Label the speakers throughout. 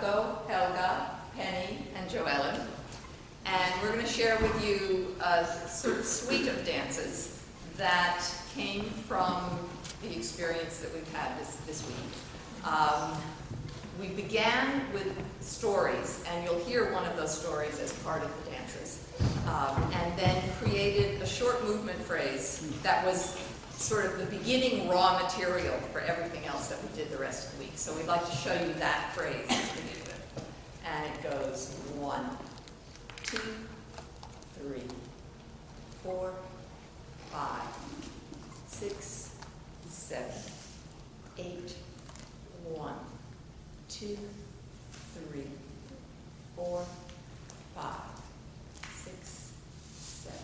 Speaker 1: Marco, Helga, Penny, and Joellen. And we're going to share with you a sort of suite of dances that came from the experience that we've had this week. We began with stories, and you'll hear one of those stories as part of the dances, and then created a short movement phrase that was sort of the beginning raw material for everything else that we did the rest of the week. So we'd like to show you that phrase to begin with. And it goes 1, 2, 3, 4, 5, 6, 7, 8, 1, 2, 3, 4, 5, 6, 7,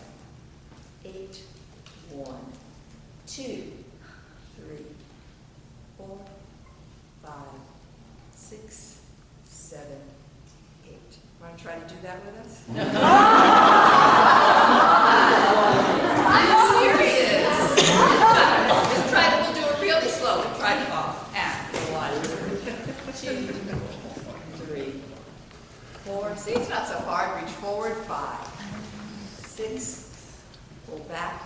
Speaker 1: 8, 1, 2, 3, 4, 5, 6, 7, 8. Want to try to do that with us? I'm serious. Let's try it. We'll do it really slowly. Try to fall. And 1, 2, 3, 4. See, it's not so hard. Reach forward. 5, 6. Pull back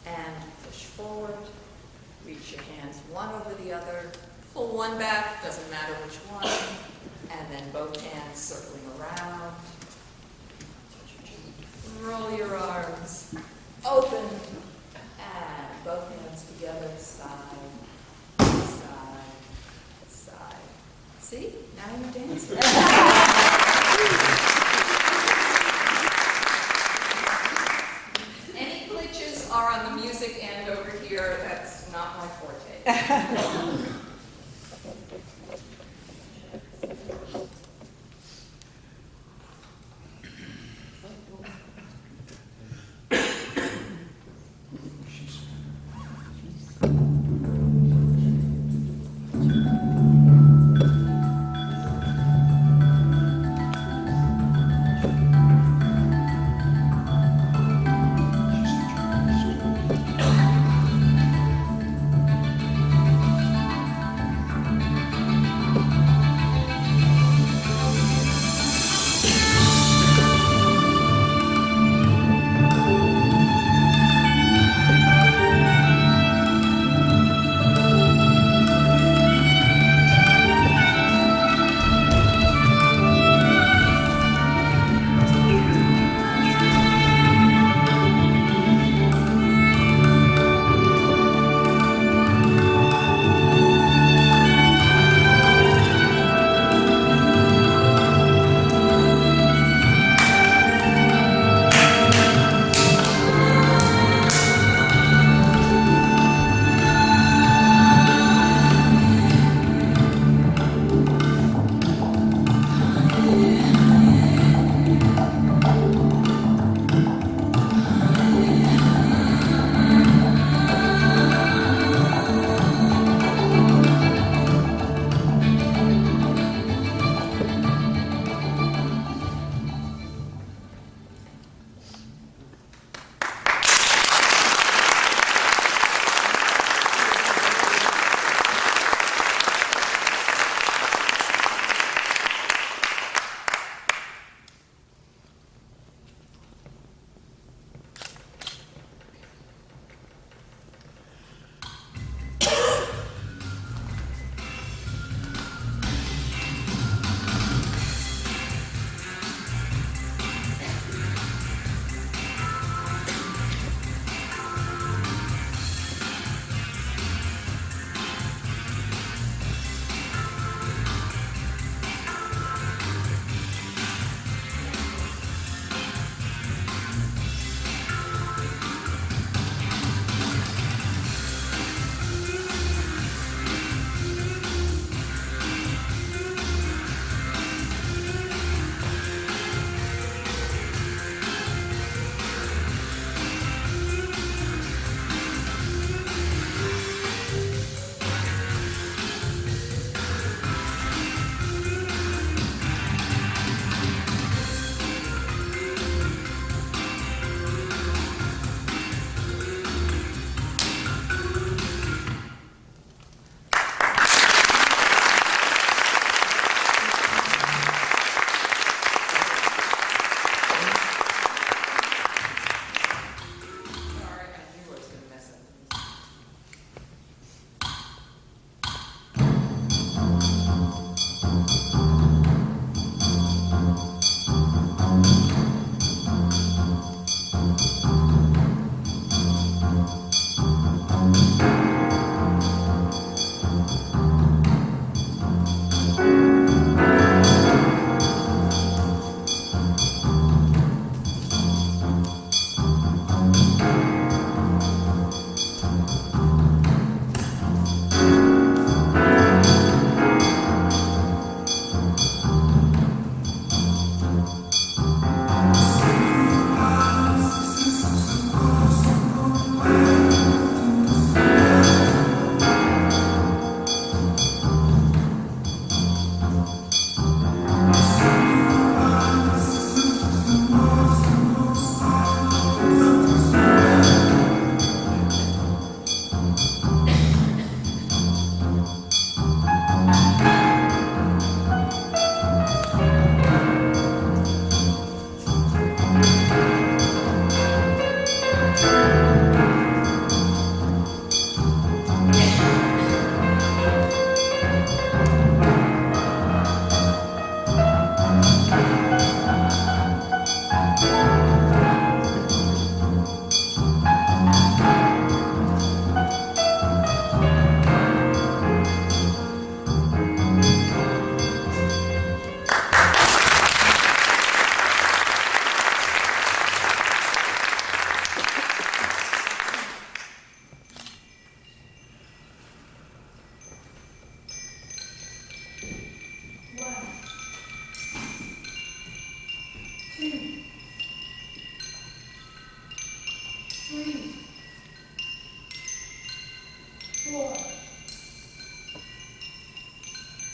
Speaker 1: and push forward. Reach your hands one over the other. Pull one back. Doesn't matter which one. And then both hands circling around. Roll your arms. Open. And both hands together. Side, side, side. See? Now you're dancing. Any glitches are on the music end over here. That's not my forte.
Speaker 2: 3, 4,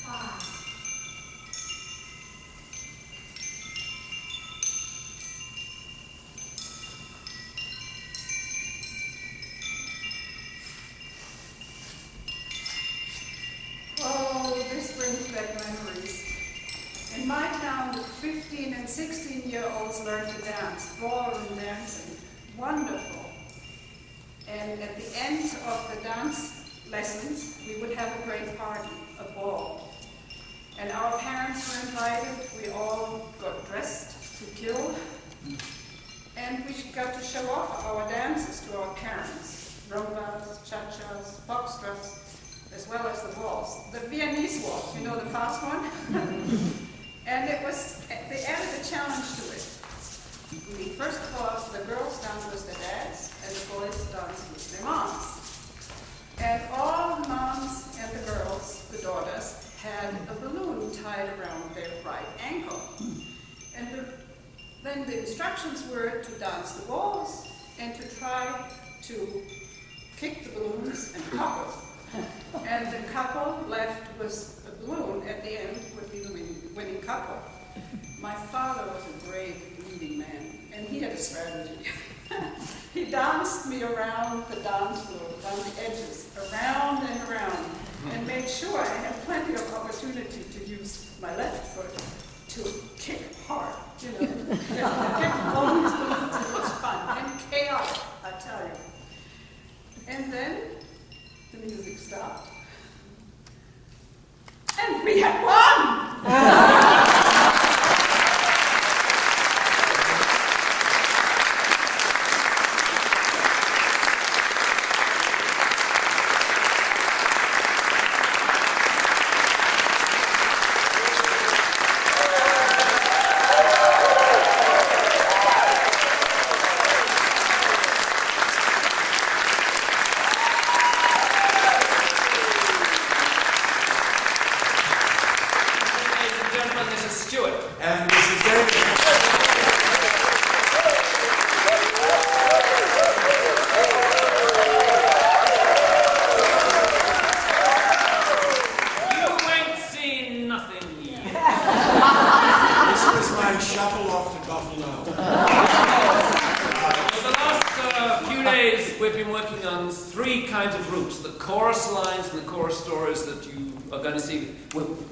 Speaker 2: 5. Oh, this brings back memories. In my town, the 15 and 16-year-olds learned to dance, ballroom dancing. Wonderful. And at the end of the dance lessons, we would have a great party, a ball. And our parents were invited. We all got dressed to kill. And we got to show off our dances to our parents. Rumbas, cha-chas, foxtrots, as well as the waltz. The Viennese waltz, you know, the fast one? And it was, they added a challenge to it. First of all, the girls' dance was the dads, and the boys' dance was their moms. And all the moms and the girls, the daughters, had a balloon tied around their right ankle. And then the instructions were to dance the waltz and to try to kick the balloons and couple. And the couple left with a balloon at the end would be the winning couple. My father was a brave leading man, and he had a strategy. He danced me around the dance floor, down the edges, around and around, and made sure I had plenty of opportunity to use my left foot to kick hard, you know. Kick balloons, it was fun, and chaotic, I tell you. And then the music stopped, and we had won!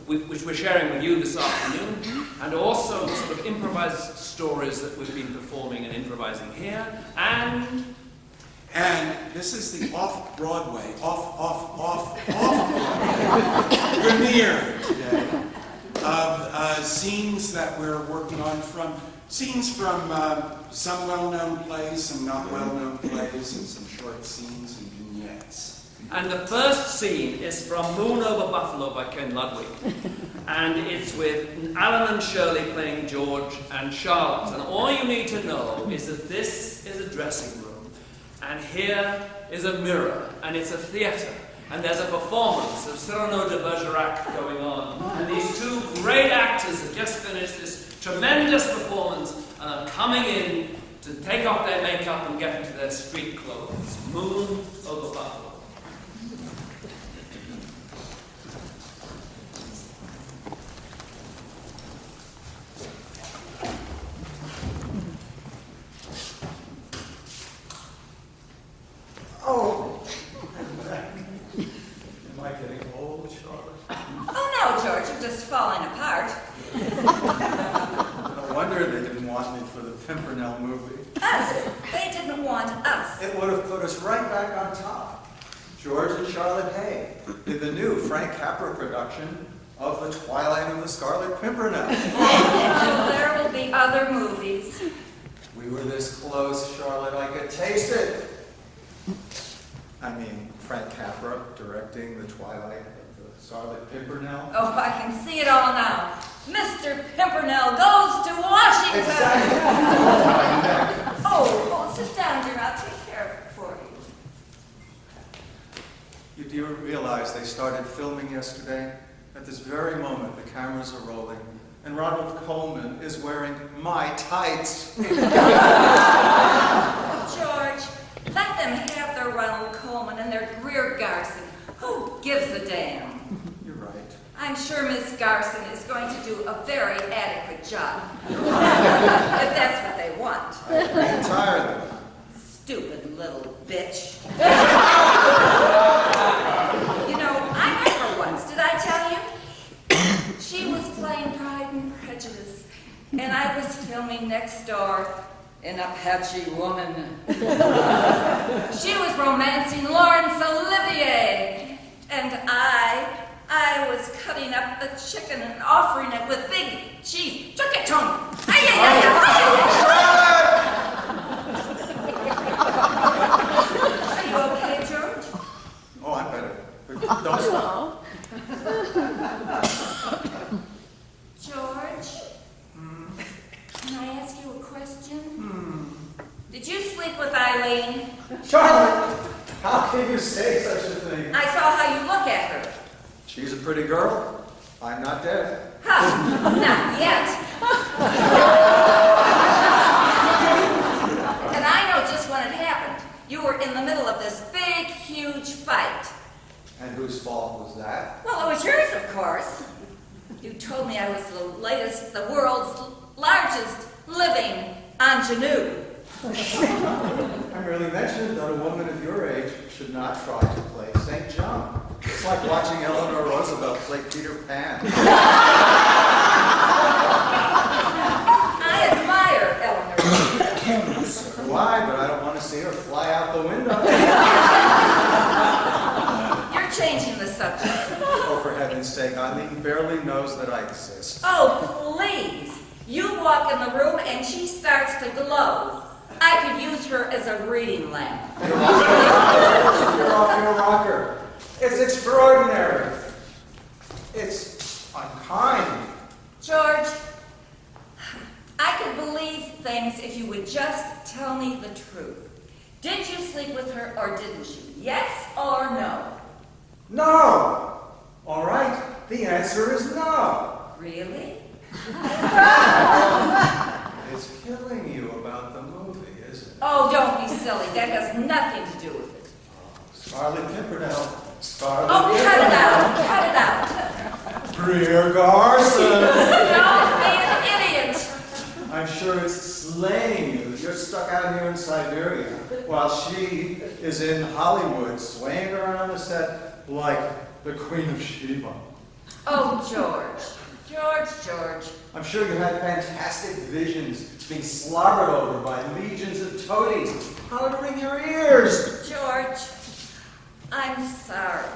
Speaker 3: Which we're sharing with you this afternoon, and also the sort of improvised stories that we've been performing and improvising here, and
Speaker 4: this is the off-Broadway, off-Broadway premiere today of scenes that we're working on scenes from some well-known plays, some not well-known plays, and some short scenes and vignettes.
Speaker 3: And the first scene is from Moon Over Buffalo by Ken Ludwig. And it's with Alan and Shirley playing George and Charlotte. And all you need to know is that this is a dressing room. And here is a mirror. And it's a theatre. And there's a performance of Cyrano de Bergerac going on. And these two great actors have just finished this tremendous performance and are coming in to take off their makeup and get into their street clothes. Moon Over Buffalo.
Speaker 4: Oh, am I getting old, Charlotte?
Speaker 1: Oh no, George, you're just falling apart.
Speaker 5: No wonder they didn't want me for the Pimpernel movie.
Speaker 1: Us. They didn't want us.
Speaker 5: It would have put us right back on top. George and Charlotte Hay did the new Frank Capra production of The Twilight of the Scarlet Pimpernel.
Speaker 1: Oh, there will be other movies.
Speaker 5: We were this close, Charlotte. I could taste it. I mean, Frank Capra directing The Twilight of the Scarlet Pimpernel.
Speaker 1: Oh, I can see it all now. Mr. Pimpernel goes to Washington.
Speaker 5: Exactly.
Speaker 1: Oh, sit down, dear. I'll take care of it for you.
Speaker 5: You do realize they started filming yesterday? At this very moment, the cameras are rolling, and Ronald Coleman is wearing my tights.
Speaker 1: George, sure Miss Garson is going to do a very adequate job. If that's what they want.
Speaker 5: I agree entirely.
Speaker 1: Stupid little bitch. You know, I met her once, did I tell you? She was playing Pride and Prejudice, and I was filming next door, an Apache woman. She was romancing Laurence Olivier, and I was cutting up a chicken and offering it with big cheese. Chuck-a-tunk. Are you okay, George?
Speaker 5: Oh, I'm better. But don't stop.
Speaker 1: George? Can I ask you a question? Did you sleep with Eileen?
Speaker 5: Charlotte, how can you say such a thing?
Speaker 1: I saw how you look at her.
Speaker 5: She's a pretty girl. I'm not dead.
Speaker 1: Huh, not yet. And I know just when it happened. You were in the middle of this big, huge fight.
Speaker 5: And whose fault was that?
Speaker 1: Well, it was yours, of course. You told me I was the world's largest living ingenue.
Speaker 5: I merely mentioned that a woman of your age should not try to play St. John. It's like watching Eleanor Roosevelt play Peter Pan.
Speaker 1: I admire Eleanor Roosevelt.
Speaker 5: So do I, but I don't want to see her fly out the window.
Speaker 1: You're changing the subject.
Speaker 5: Oh, for heaven's sake, Eileen barely knows that I exist.
Speaker 1: Oh, please. You walk in the room and she starts to glow. I could use her as a reading lamp.
Speaker 5: You're off your rocker. It's extraordinary. It's unkind.
Speaker 1: George, I could believe things if you would just tell me the truth. Did you sleep with her or didn't you? Yes or no?
Speaker 5: No. All right. The answer is no.
Speaker 1: Really?
Speaker 5: It's killing you about the movie, isn't it?
Speaker 1: Oh, don't be silly. That has nothing to do with it.
Speaker 5: Scarlet Pimpernel. Scarlet
Speaker 1: Oh, cut it
Speaker 5: Pimpernel.
Speaker 1: out. Cut it out.
Speaker 5: Greer Garson.
Speaker 1: Don't be an idiot.
Speaker 5: I'm sure it's slaying you that you're stuck out here in Siberia while she is in Hollywood swaying around the set like the Queen of Sheba.
Speaker 1: Oh, George. George.
Speaker 5: I'm sure you had fantastic visions being slobbered over by legions of toadies powdering your ears.
Speaker 1: George, I'm sorry.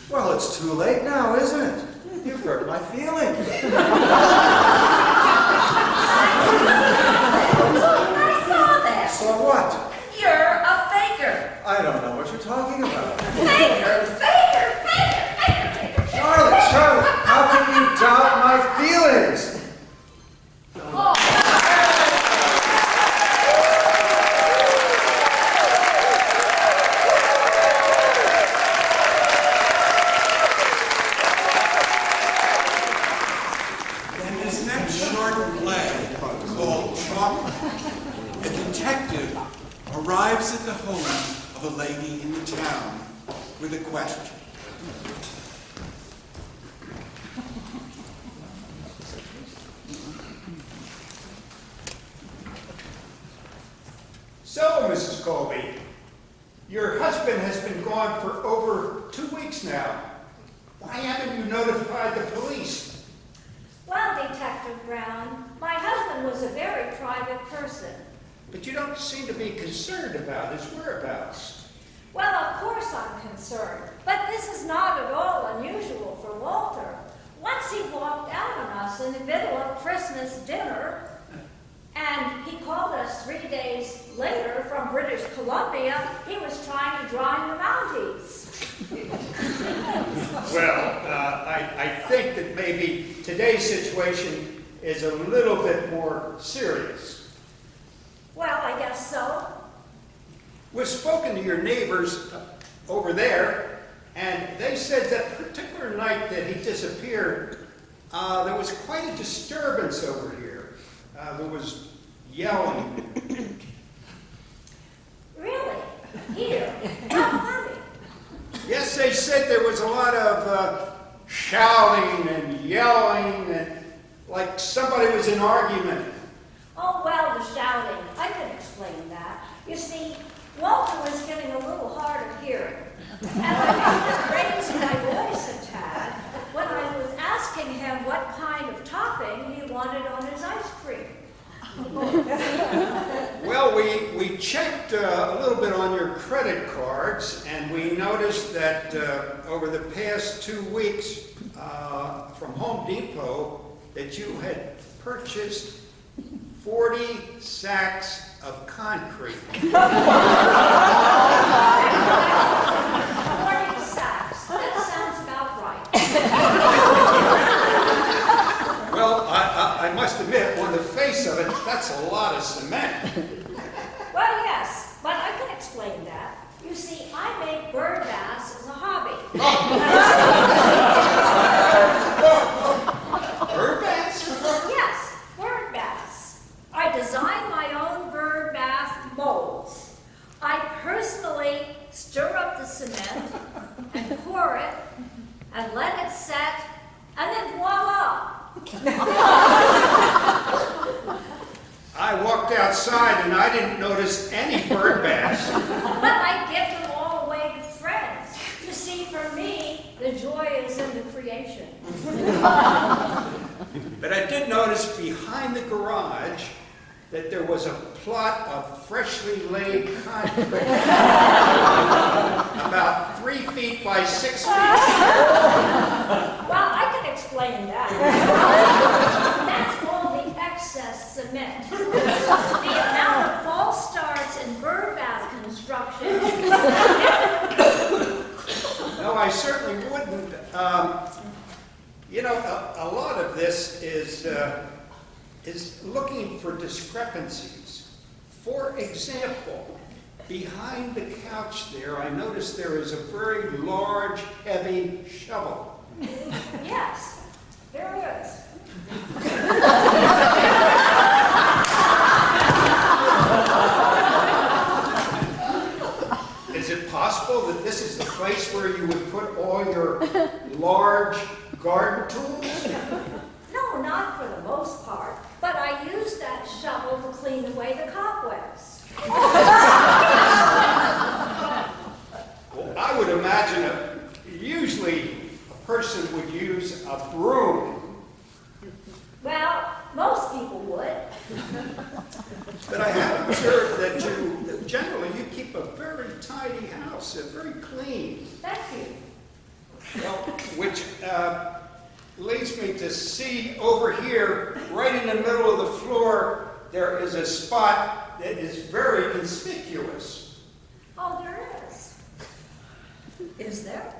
Speaker 5: Well, it's too late now, isn't it? You've hurt my feelings.
Speaker 1: I saw that.
Speaker 5: So what?
Speaker 1: You're a faker.
Speaker 5: I don't know what you're talking about.
Speaker 1: Faker.
Speaker 5: Charlotte, how can you doubt my feelings?
Speaker 4: In his next short play, called Chautauqua, a detective arrives at the home of a lady in the town with a question.
Speaker 6: So, Mrs. Colby, your husband has been gone for over 2 weeks now. Why haven't you notified the police?
Speaker 7: Well, Detective Brown, my husband was a very private person.
Speaker 6: But you don't seem to be concerned about his whereabouts.
Speaker 7: Well, of course I'm concerned, but this is not at all unusual for Walter. Once he walked out on us in the middle of Christmas dinner, and he called us 3 days later from British Columbia. He was trying to join the Mounties.
Speaker 6: Well, I think that maybe today's situation is a little bit more serious.
Speaker 7: Well, I guess so.
Speaker 6: We've spoken to your neighbors over there, and they said that particular night that he disappeared, there was quite a disturbance over here. There was yelling.
Speaker 7: Really? Here? How funny.
Speaker 6: Yes, they said there was a lot of shouting and yelling and like somebody was in argument.
Speaker 7: Oh, well, the shouting. I can explain that. You see, Walter was getting a little hard of hearing. And I raised my voice a tad when I was asking him what kind of topping he wanted on his ice cream.
Speaker 6: Well, we checked a little bit on your credit cards, and we noticed that over the past 2 weeks from Home Depot that you had purchased 40 sacks of concrete.
Speaker 7: 40 sacks. That sounds about right.
Speaker 6: Well, I must admit, on the face of it, that's a lot of cement.
Speaker 7: Well, yes, but I can explain that. You see, I make bird baths as a hobby.
Speaker 6: Bird baths?
Speaker 7: Yes, bird baths. I design my own bird bath molds. I personally stir up the cement and pour it and let it set, and then voila!
Speaker 6: I walked outside and I didn't notice any bird baths.
Speaker 7: But I give them all away to friends. You see, for me, the joy is in the creation.
Speaker 6: But I did notice behind the garage that there was a plot of freshly laid concrete about 3 feet by 6 feet.
Speaker 7: Well, I can explain that. That's all the excess cement. The amount of false starts in bird bath construction.
Speaker 6: No, I certainly wouldn't. You know, a lot of this is looking for discrepancies. For example, behind the couch there, I noticed there is a very large, heavy shovel.
Speaker 7: Yes, there is.
Speaker 6: Is it possible that this is the place where you would put all your large garden tools?
Speaker 7: No, not for the most part, but I use that shovel to clean away the cobwebs.
Speaker 6: Well, I would imagine usually a person would use a broom.
Speaker 7: Well, most people would.
Speaker 6: But I have observed that generally you keep a very tidy house, very clean.
Speaker 7: Thank you.
Speaker 6: Well, which leads me to see over here, right in the middle of the floor, there is a spot that is very conspicuous.
Speaker 7: Oh, there is. Is there?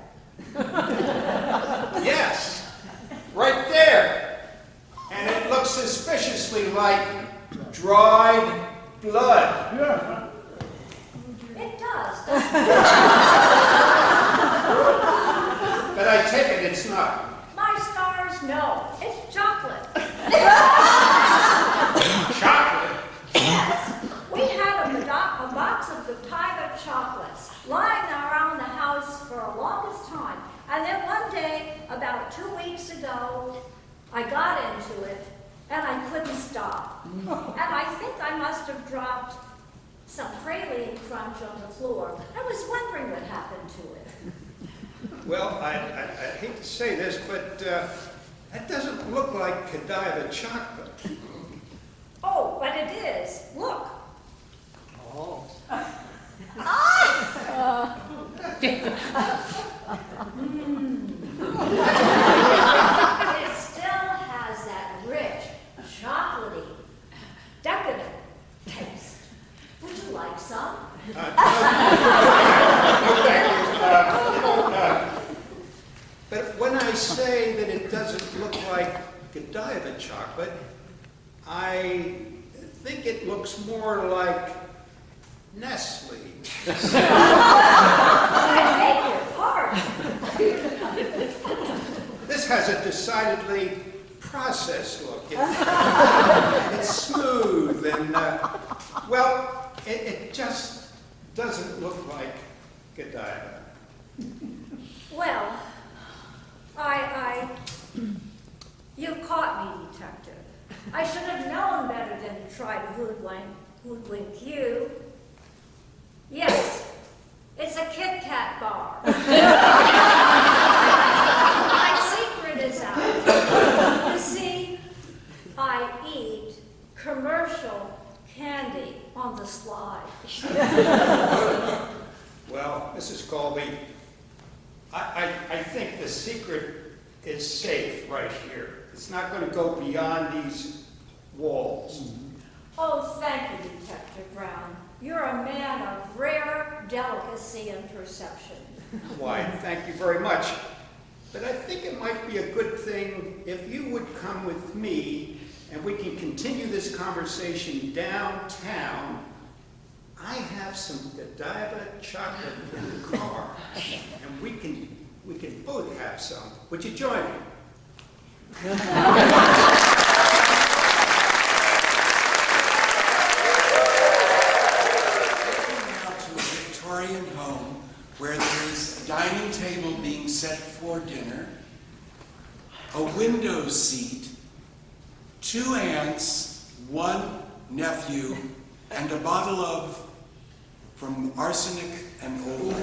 Speaker 6: Yes, right there. And it looks suspiciously like dried blood.
Speaker 7: It does, doesn't it?
Speaker 6: But I take it it's not.
Speaker 7: My stars, no. It's chocolate.
Speaker 6: Chocolate?
Speaker 7: Yes. We had a box of Godiva chocolates lying around the house for the longest time. And then one day, about 2 weeks ago, I got into it, and I couldn't stop. And I think I must have dropped some praline crunch on the floor. I was wondering what happened to it.
Speaker 6: Well, I hate to say this, but that doesn't look like Godiva chocolate.
Speaker 7: Oh, but it is. Look.
Speaker 6: Oh.
Speaker 7: It still has that rich, chocolatey, decadent taste. Would you like some?
Speaker 6: No, thank you. But when I say that it doesn't look like Godiva chocolate, I think it looks more like Nestle.
Speaker 7: I beg your pardon.
Speaker 6: This has a decidedly processed look. It's smooth and, well, it just doesn't look like Godiva.
Speaker 7: Well, You've caught me, detective. I should have known better than to try to hoodwink you. Yes, it's a Kit Kat bar. My secret is out. You see, I eat commercial candy on the slide.
Speaker 6: Well, Mrs. Colby, I think the secret is safe right here. It's not going to go beyond these walls.
Speaker 7: Oh, thank you, Detective Brown. You're a man of rare delicacy and perception.
Speaker 6: Why, thank you very much. But I think it might be a good thing if you would come with me and we can continue this conversation downtown. I have some Godiva chocolate in the car, and we can both have some. Would you join me?
Speaker 4: Taking out to a Victorian home where there is a dining table being set for dinner, a window seat, 2 aunts, 1 nephew, and a bottle of from arsenic and old.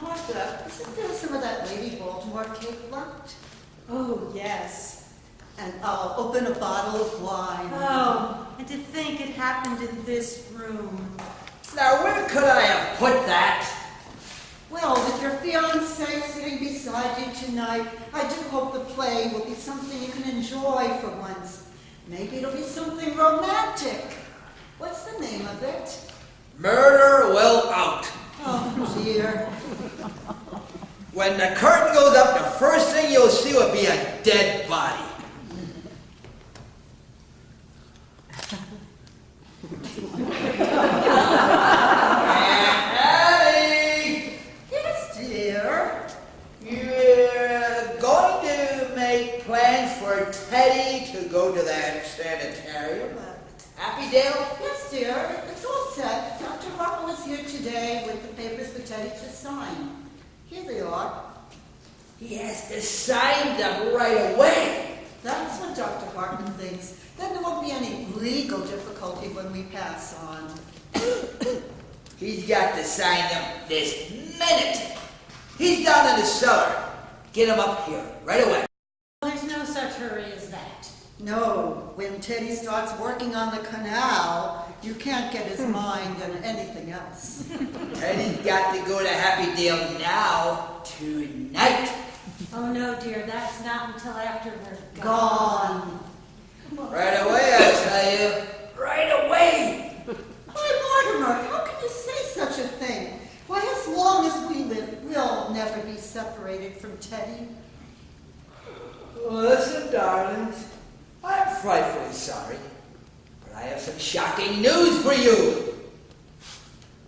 Speaker 8: Martha, isn't there some of that Lady Baltimore cake left?
Speaker 9: Oh, yes.
Speaker 8: And I'll open a bottle of wine.
Speaker 9: Oh, and to think it happened in this room.
Speaker 10: Now, where could I have put that?
Speaker 8: Well, with your fiancé sitting beside you tonight, I do hope the play will be something you can enjoy for once. Maybe it'll be something romantic. What's the name of it?
Speaker 10: Murder Will Out.
Speaker 8: Oh, dear.
Speaker 10: When the curtain goes up, the first thing you'll see will be a dead body. Abby!
Speaker 8: Yes, dear.
Speaker 10: You're going to make plans for Teddy to go to that sanitarium at Happydale?
Speaker 8: Yes, dear. It's all set. Dr. Harper was here today with the papers for Teddy to sign. Here they are.
Speaker 10: He has to sign them right away.
Speaker 8: That's what Dr. Hartman thinks. Then there won't be any legal difficulty when we pass on.
Speaker 10: He's got to sign them this minute. He's down in the cellar. Get him up here right away.
Speaker 9: There's no such hurry as that.
Speaker 8: No, when Teddy starts working on the canal, you can't get his mind on anything else.
Speaker 10: Teddy's got to go to Happydale now, tonight.
Speaker 9: Oh no, dear, that's not until after we're
Speaker 8: Gone.
Speaker 10: Right away, I tell you. Right away.
Speaker 8: Why, Mortimer, how can you say such a thing? Why, as long as we live, we'll never be separated from Teddy.
Speaker 10: Listen, darlings, I'm frightfully sorry, but I have some shocking news for you.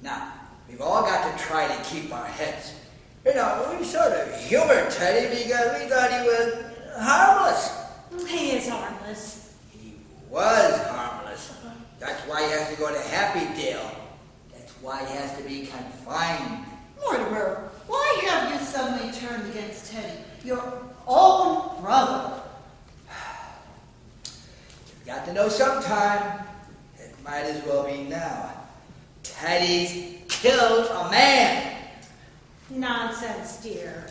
Speaker 10: Now, we've all got to try to keep our heads. You know, we sort of humored Teddy because we thought he was harmless.
Speaker 9: He is harmless.
Speaker 10: He was harmless. That's why he has to go to Happydale. That's why he has to be confined.
Speaker 8: Mortimer, why have you suddenly turned against Teddy, your own brother?
Speaker 10: You've got to know sometime. It might as well be now. Teddy's killed a man.
Speaker 9: Nonsense, dear.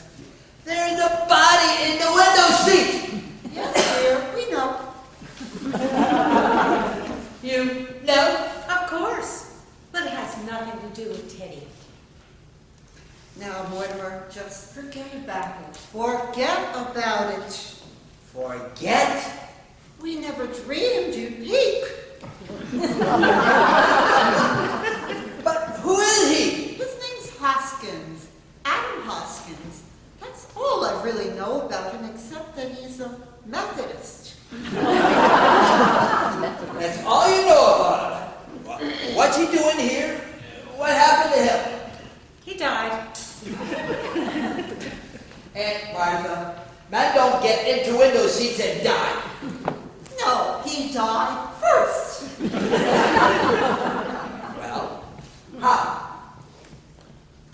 Speaker 10: There's a body in the window seat.
Speaker 8: Yes, dear, we know.
Speaker 10: You know?
Speaker 9: Of course. But it has nothing to do with Teddy.
Speaker 8: Now, Mortimer, just forget about it. Forget about it.
Speaker 10: Forget?
Speaker 8: We never dreamed you'd peek.
Speaker 10: But who is he?
Speaker 8: His name's Hoskins. Adam Hoskins. That's all I really know about him, except that he's a Methodist.
Speaker 10: That's all you know about him. What's he doing here? What happened to him?
Speaker 9: He died.
Speaker 10: Aunt Martha, men don't get into window seats and die.
Speaker 8: No, he died first.
Speaker 10: Well, how?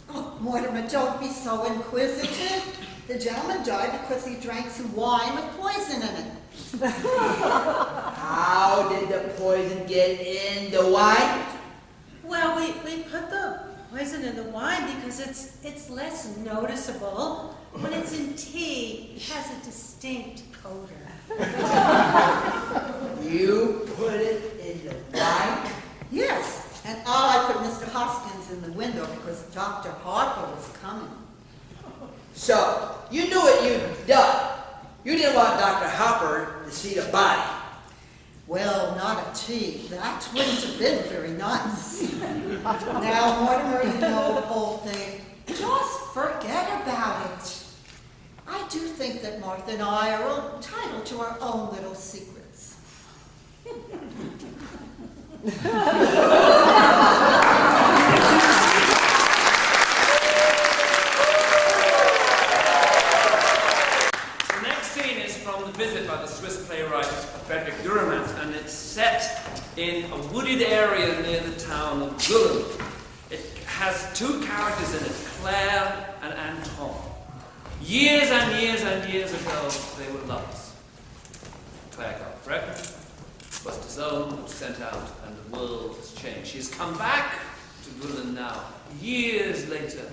Speaker 8: Oh, Mortimer, don't be so inquisitive. The gentleman died because he drank some wine with poison in it.
Speaker 10: How did the poison get in the wine?
Speaker 9: Well, we put the poison in the wine because it's less noticeable. When it's in tea, it has a distinct odor.
Speaker 10: You put it in the wine?
Speaker 8: Yes, and I put Mr. Hoskins in the window because Dr. Harper was coming.
Speaker 10: So, you knew what you'd done. You didn't want Dr. Hopper to see the body.
Speaker 8: Well, not a tea. That wouldn't have been very nice. Now, Mortimer, you know the whole thing. Just forget about it. I do think that Martha and I are entitled to our own little secrets.
Speaker 3: Visit by the Swiss playwright Frederick Durand, and it's set in a wooded area near the town of Gullum. It has two characters in it, Claire and Anton. Years and years and years ago, they were lovers. Claire got pregnant, was disowned, sent out, and the world has changed. She's come back to Gullum now, years later,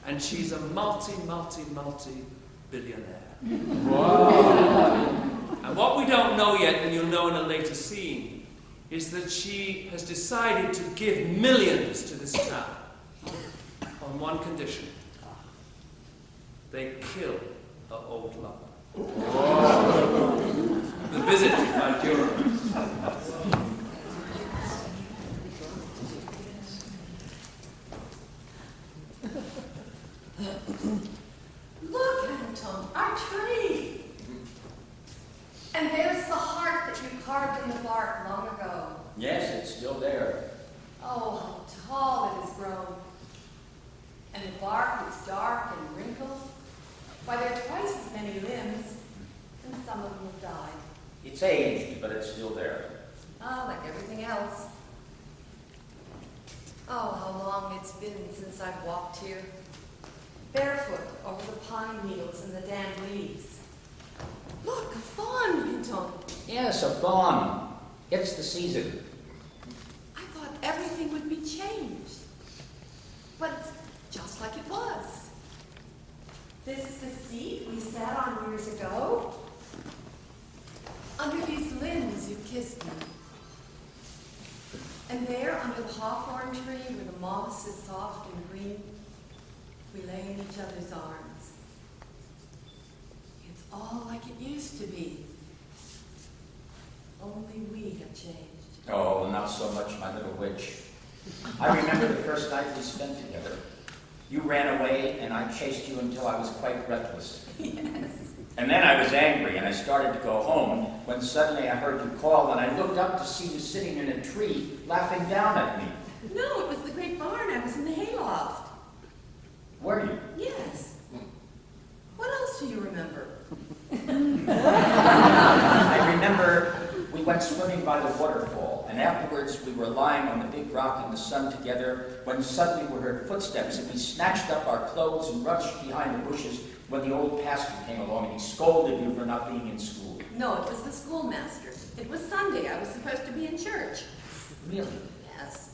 Speaker 3: and she's a multi-billionaire. Wow. And what we don't know yet, and you'll know in a later scene, is that she has decided to give millions to this town on one condition. They kill her old lover. Wow. The Visit by Durand.
Speaker 1: Look, Anton, our tree. And there's the heart that you carved in the bark long ago.
Speaker 11: Yes, it's still there.
Speaker 1: Oh, how tall it has grown. And the bark is dark and wrinkled. Why, there are twice as many limbs, and some of them have died.
Speaker 11: It's aged, but it's still there.
Speaker 1: Ah, like everything else. Oh, how long it's been since I've walked here. Barefoot over the pine needles and the damp leaves. Look, a fawn, Anton.
Speaker 11: Yes, a fawn. It's the season.
Speaker 1: I thought everything would be changed. But it's just like it was. This is the seat we sat on years ago. Under these limbs you kissed me. And there under the hawthorn tree where the moss is soft and green, we lay in each other's arms. It's all like it used to be. Only we have changed.
Speaker 11: Oh, not so much, my little witch. I remember the first night we spent together. You ran away, and I chased you until I was quite breathless.
Speaker 1: Yes.
Speaker 11: And then I was angry, and I started to go home, when suddenly I heard you call, and I looked up to see you sitting in a tree, laughing down at me.
Speaker 1: No, it was the great barn. I was in the hayloft.
Speaker 11: Were you?
Speaker 1: Yes. What else do you remember?
Speaker 11: I remember we went swimming by the waterfall, and afterwards we were lying on the big rock in the sun together, when suddenly we heard footsteps, and we snatched up our clothes and rushed behind the bushes when the old pastor came along, and he scolded you for not being in school.
Speaker 1: No, it was the schoolmaster. It was Sunday. I was supposed to be in church.
Speaker 11: Really?
Speaker 1: Yes.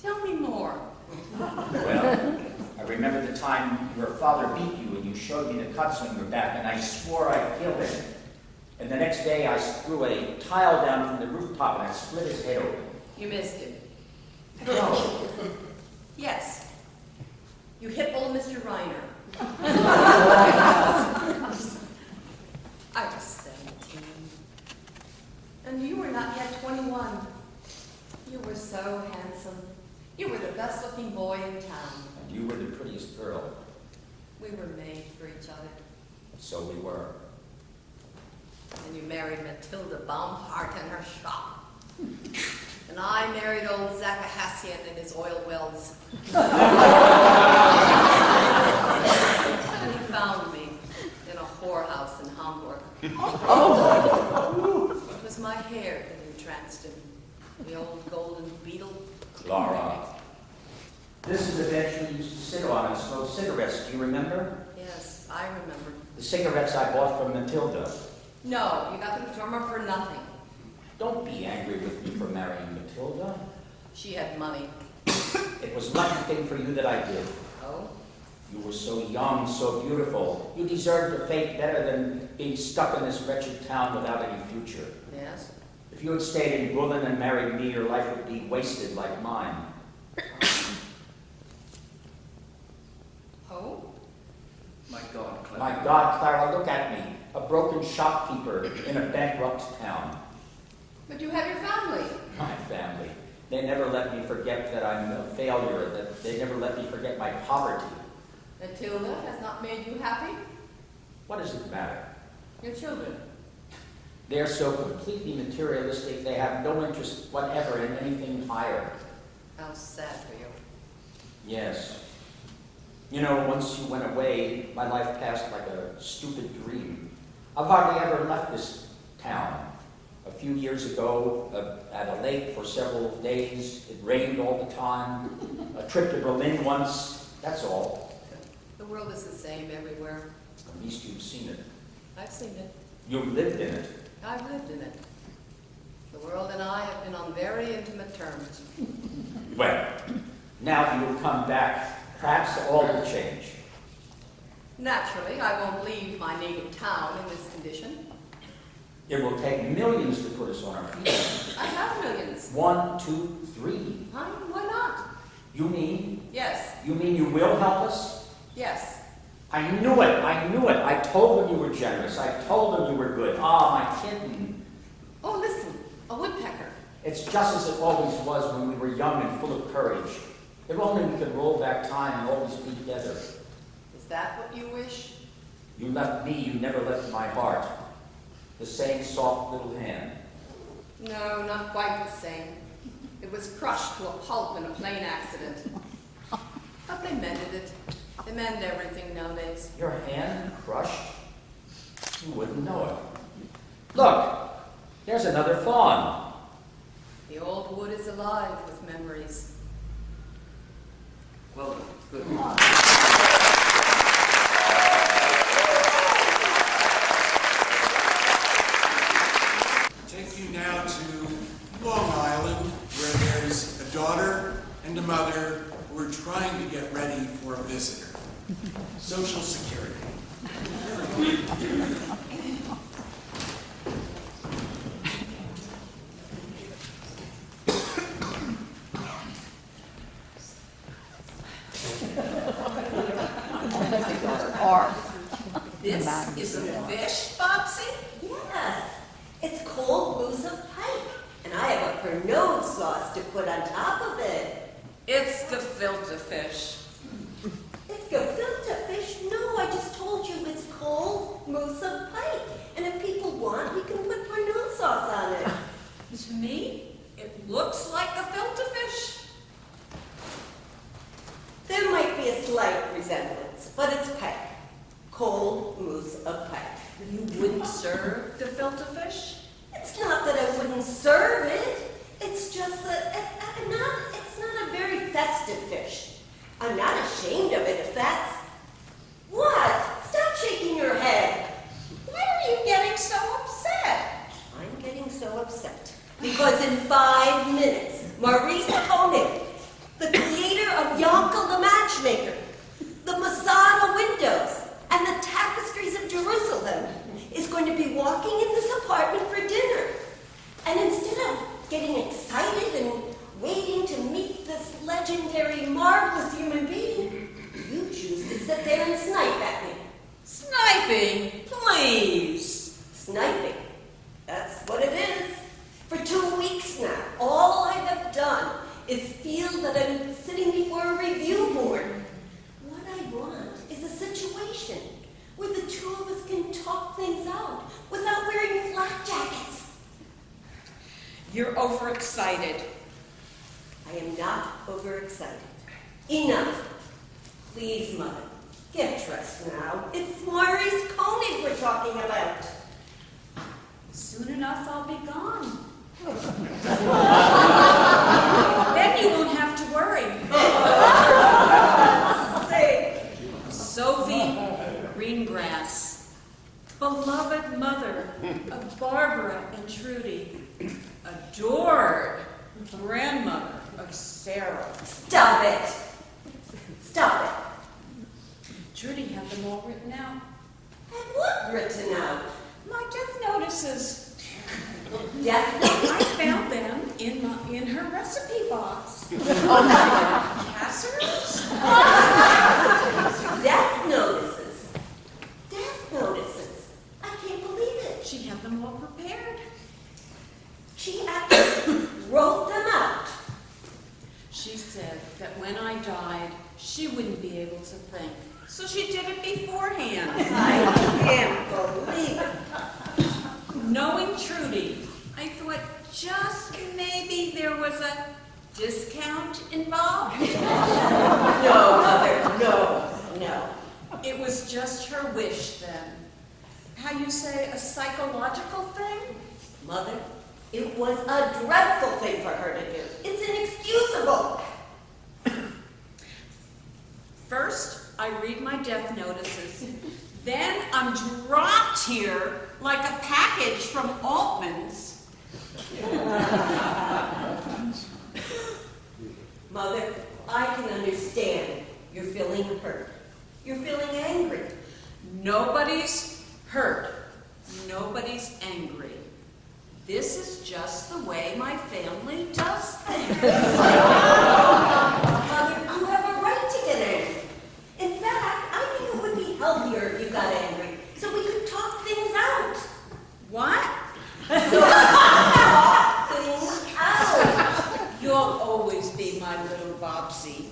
Speaker 1: Tell me more.
Speaker 11: Well, I remember the time your father beat you and you showed me the cuts on your back, and I swore I'd kill him. And the next day I threw a tile down from the rooftop and I split his head open.
Speaker 1: You missed him.
Speaker 11: No.
Speaker 1: Yes. You hit old Mr. Reiner. I was 17. And you were not yet 21. You were so handsome. You were the best-looking boy in town.
Speaker 11: And you were the prettiest girl.
Speaker 1: We were made for each other.
Speaker 11: So we were.
Speaker 1: And you married Matilda Baumhart and her shop. And I married old Zachariasian and his oil wells. And he found me in a whorehouse in Hamburg. It was my hair that entranced him, the old golden beetle.
Speaker 11: Clara, this is the bench we used to sit on and smoke cigarettes. Do you remember?
Speaker 1: Yes, I remember.
Speaker 11: The cigarettes I bought from Matilda.
Speaker 1: No, you got them from her for nothing.
Speaker 11: Don't be angry with me for marrying Matilda.
Speaker 1: She had money.
Speaker 11: It was a lucky thing for you that I did.
Speaker 1: Oh?
Speaker 11: You were so young, so beautiful. You deserved a fate better than being stuck in this wretched town without any future.
Speaker 1: Yes?
Speaker 11: If you had stayed in Berlin and married me, your life would be wasted like mine.
Speaker 1: Oh?
Speaker 3: My God, Clara.
Speaker 11: My God, Clara, look at me. A broken shopkeeper in a bankrupt town.
Speaker 1: But you have your family.
Speaker 11: My family. They never let me forget that I'm a failure, that they never let me forget my poverty.
Speaker 1: Matilda has not made you happy?
Speaker 11: What does it matter?
Speaker 1: Your children.
Speaker 11: They're so completely materialistic, they have no interest whatever in anything higher.
Speaker 1: How sad for you.
Speaker 11: Yes. You know, once you went away, my life passed like a stupid dream. I've hardly ever left this town. A few years ago, at a lake for several days, it rained all the time. A trip to Berlin once, that's all.
Speaker 1: The world is the same everywhere.
Speaker 11: At least you've seen it.
Speaker 1: I've seen it.
Speaker 11: You've lived in it.
Speaker 1: I've lived in it. The world and I have been on very intimate terms.
Speaker 11: Well, now that you've come back, perhaps all will change.
Speaker 1: Naturally, I won't leave my native town in this condition.
Speaker 11: It will take millions to put us on our feet.
Speaker 1: I have millions.
Speaker 11: 1, 2, 3.
Speaker 1: Why not?
Speaker 11: You mean?
Speaker 1: Yes,
Speaker 11: You mean you will help us?
Speaker 1: yes.
Speaker 11: I knew it, I knew it. I told them you were generous. I told them you were good. Ah, my kitten.
Speaker 1: Oh, listen, a woodpecker.
Speaker 11: It's just as it always was when we were young and full of courage. If only we could roll back time and always be together.
Speaker 1: Is that what you wish?
Speaker 11: You left me, you never left my heart. The same soft little hand.
Speaker 1: No, not quite the same. It was crushed to a pulp in a plane accident. But they mended it. They mend everything nowadays.
Speaker 11: Your hand crushed? You wouldn't know it. Look, there's another fawn.
Speaker 1: The old wood is alive with memories.
Speaker 3: Well done. Good.
Speaker 4: Take you now to Long Island, where there's a daughter and a mother who are trying to get ready for a visitor. Social Security.
Speaker 1: This is a fish, Bobsy?
Speaker 12: Yes, it's cold mousse of pike, and I have a Pernod sauce to put on top of it.
Speaker 1: It's gefilte fish.
Speaker 12: It's gefilte fish? No, I just told you it's cold mousse of pike, and if people want, we can put Pernod sauce on it.
Speaker 1: To me, it looks like gefilte fish.
Speaker 12: There might be a slight resemblance, but it's pike. Cold mousse of pike.
Speaker 1: You wouldn't serve gefilte fish?
Speaker 12: It's not that I wouldn't serve it. It's just that it's not a very festive fish. I'm not ashamed of it if that's... What? Stop shaking your head.
Speaker 1: Why are you getting so upset?
Speaker 12: I'm getting so upset because in 5 minutes, Maurice Koenig, the creator of Yonkel the Matchmaker, the Masada windows, and the tapestries of Jerusalem, is going to be walking in this apartment for dinner. And instead of getting excited and waiting to meet this legendary, marvelous human being, you choose
Speaker 1: overexcited.
Speaker 12: I am not overexcited. Enough. Please, Mother, get dressed now. It's Maurice Koenig we're talking about.
Speaker 7: Soon enough, I'll be gone. Then you won't have to worry.
Speaker 12: Say,
Speaker 7: Sophie Greengrass, beloved mother of Barbara and Trudy, adored grandmother of Sarah.
Speaker 12: stop it. Stop it.
Speaker 7: Trudy had them all written out.
Speaker 12: And what written out?
Speaker 7: My death notices.
Speaker 12: Death
Speaker 7: I found them in her recipe box. Casseroles?
Speaker 12: Death notices. Death notices. I can't believe it.
Speaker 7: She had them all prepared.
Speaker 12: She actually wrote them out.
Speaker 7: She said that when I died, she wouldn't be able to think. So she did it beforehand.
Speaker 12: I can't believe it.
Speaker 7: Knowing Trudy, I thought just maybe there was a discount involved.
Speaker 12: No, Mother, no.
Speaker 7: It was just her wish then. How you say, a psychological thing?
Speaker 12: Mother, it was a dreadful thing for her to do. It's inexcusable.
Speaker 7: First, I read my death notices. Then I'm dropped here like a package from Altman's.
Speaker 12: Mother, I can understand. You're feeling hurt. You're feeling angry.
Speaker 7: Nobody's hurt. Nobody's angry. This is just the way my family does things.
Speaker 12: Mother, you have a right to get angry. In fact, I think it would be healthier if you got angry, so we could talk things out.
Speaker 7: What?
Speaker 12: So talk things out.
Speaker 7: You'll always be my little Bobsy.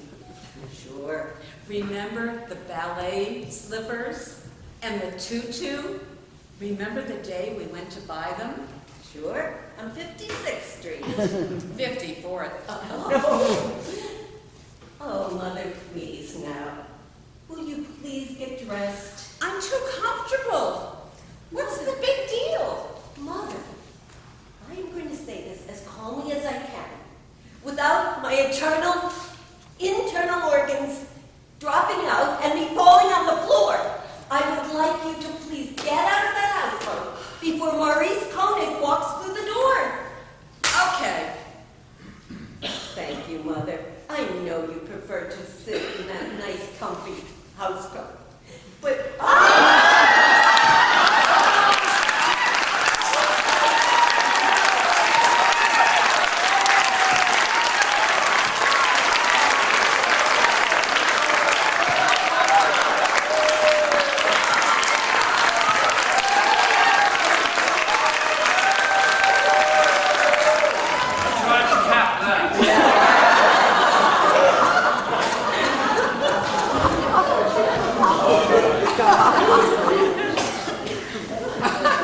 Speaker 12: Sure.
Speaker 7: Remember the ballet slippers and the tutu? Remember the day we went to buy them?
Speaker 12: Sure. On 56th Street.
Speaker 7: 54th.
Speaker 12: Oh, Mother, please now. Will you please get dressed?
Speaker 7: I'm too comfortable. What's the big deal?
Speaker 12: Mother, I am going to say this as calmly as I can, without my internal organs dropping out and me falling on the floor. I would like you to please get out of the houseboat before Maurice Koenig walks through the door.
Speaker 7: Okay.
Speaker 12: Thank you, Mother. I know you prefer to sit in that nice, comfy houseboat. But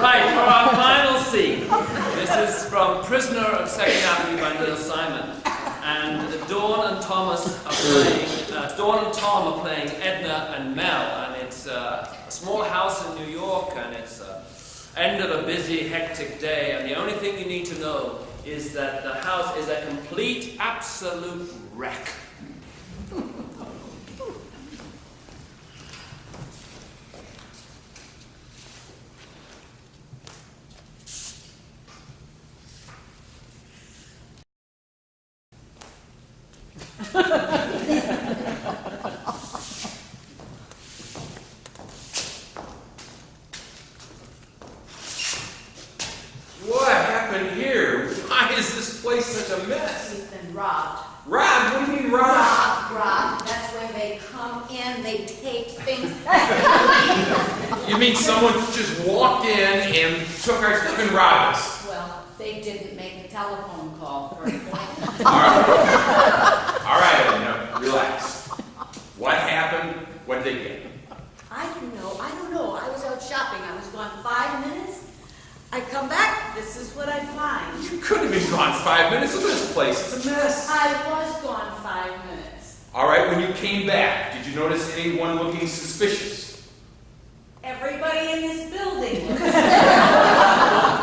Speaker 3: Right, for our final scene. This is from Prisoner of Second Avenue by Neil Simon. And Dawn and Tom are playing Edna and Mel. And it's a small house in New York, and it's end of a busy, hectic day. And the only thing you need to know is that the house is a complete, absolute wreck.
Speaker 13: What happened here? Why is this place such a mess?
Speaker 1: We've been robbed.
Speaker 13: Robbed? What do you mean robbed?
Speaker 1: Robbed. That's when they come in, they take things.
Speaker 13: You mean someone just walked in and took our stuff and robbed us?
Speaker 1: Well, they didn't make a telephone call for it.
Speaker 13: All right, Edna, relax. What happened? What did they get?
Speaker 12: I don't know. I was out shopping. I was gone 5 minutes. I come back,
Speaker 14: this is what I find.
Speaker 13: You couldn't have been gone 5 minutes. Look at this place. It's a mess.
Speaker 14: I was gone 5 minutes.
Speaker 13: All right, when you came back, did you notice anyone looking suspicious?
Speaker 14: Everybody in this building was.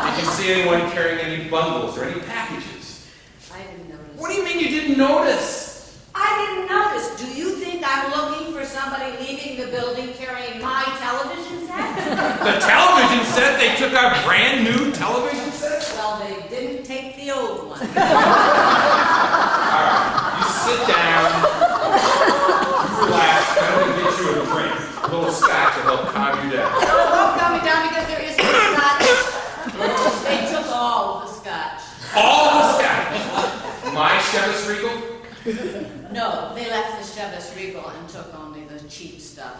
Speaker 13: Did you see anyone carrying any bundles or any packages?
Speaker 14: I didn't notice.
Speaker 13: What do you mean you didn't notice?
Speaker 14: I didn't notice. Do you think I'm looking for somebody leaving the building carrying my television set?
Speaker 13: The television set? They took our brand new television set?
Speaker 14: Well, they didn't take the old one.
Speaker 13: All right, you sit down, you relax, I'm going to get you a drink. A little scotch to help calm you down.
Speaker 14: Oh, don't calm me down because there is no scotch. They took all the scotch.
Speaker 13: All the scotch? My Chivas Regal?
Speaker 14: No, they left the Chivas Regal and took only the cheap stuff.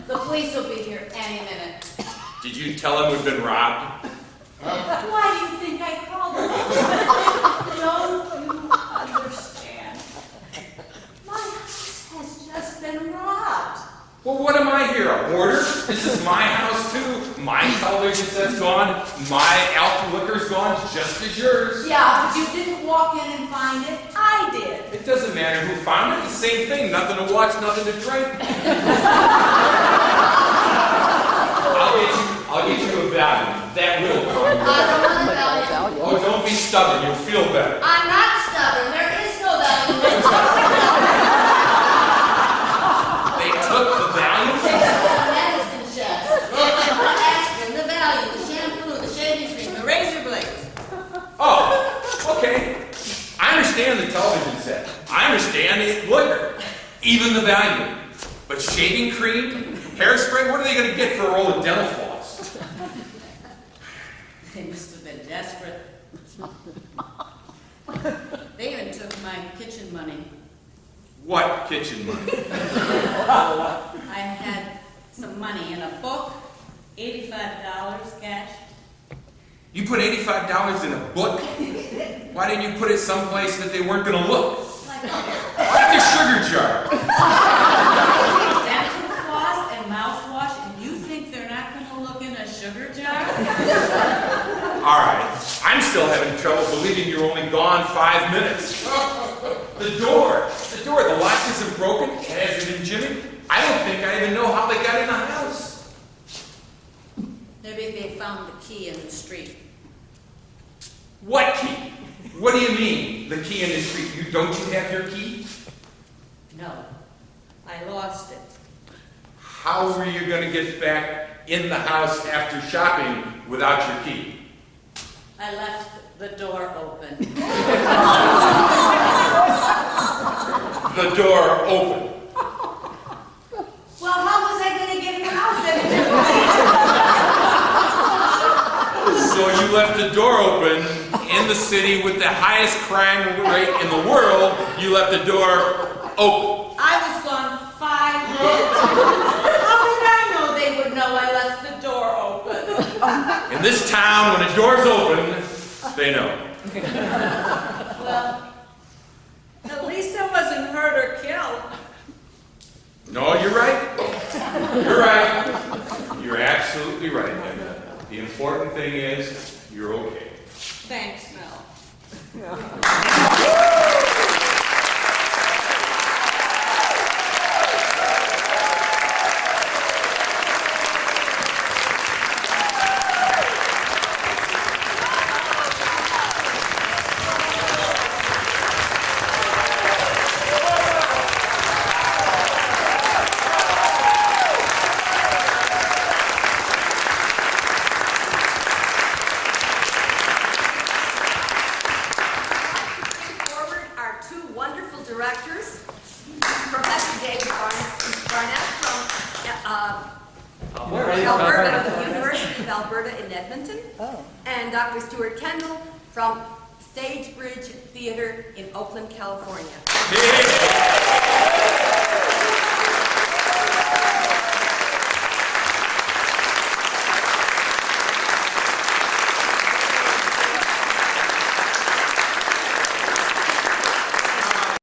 Speaker 14: The police will be here any minute.
Speaker 13: Did you tell them we've been robbed?
Speaker 14: Why do you think I called them? Don't you understand? My house has just been robbed.
Speaker 13: Well, what am I here, a hoarder? This is my house, too. My television set's gone. My alcohol liquor's gone, just as yours.
Speaker 14: Yeah, but you didn't walk in and find it. I did.
Speaker 13: It doesn't matter who found it. The same thing. Nothing to watch, nothing to drink. I'll get you a value. That will come.
Speaker 14: I don't want a value.
Speaker 13: Oh, don't be stubborn. You'll feel better.
Speaker 14: I'm not stubborn. There is no value.
Speaker 13: They took the value?
Speaker 14: They took the medicine chest. The aspirin, the value, the shampoo, the shaving cream, the razor blades.
Speaker 13: Oh, okay. I understand the television set. I understand the liquor. Even the value. But shaving cream, hairspray, what are they going to get for a roll of dental floss?
Speaker 14: They must have been desperate. They even took my kitchen money.
Speaker 13: What kitchen money?
Speaker 14: I had some money in a book, $85 cash.
Speaker 13: You put $85 in a book? Why didn't you put it someplace that they weren't going to look?
Speaker 14: Like
Speaker 13: the sugar jar.
Speaker 14: dental floss and mouthwash, and you think they're not going to look in a sugar jar?
Speaker 13: All right. I'm still having trouble believing you're only gone 5 minutes. The door, the lock isn't broken. It hasn't been jimmied. I don't think I even know how they got in the house.
Speaker 14: Maybe they found the key in the street.
Speaker 13: What key? What do you mean, the key in the street? Don't you have your key?
Speaker 14: No, I lost it.
Speaker 13: How were you going to get back in the house after shopping without your key?
Speaker 14: I left the door open.
Speaker 13: The door open.
Speaker 14: Well, how was I going to get in the house anyway?
Speaker 13: So you left the door open in the city with the highest crime rate in the world. You left the door open.
Speaker 14: I was gone 5 minutes. How did I know they would know I left the door open?
Speaker 13: In this town, when a door's open, they know.
Speaker 14: Well, at least I wasn't hurt or killed.
Speaker 13: No, you're right. You're right. You're absolutely right, Linda. The important thing is you're okay.
Speaker 14: Thanks, Mel.
Speaker 1: Directors, Professor David Barnett from Alberta, the University of Alberta in Edmonton, and Dr. Stuart Kendall from Stage Bridge Theatre in Oakland, California.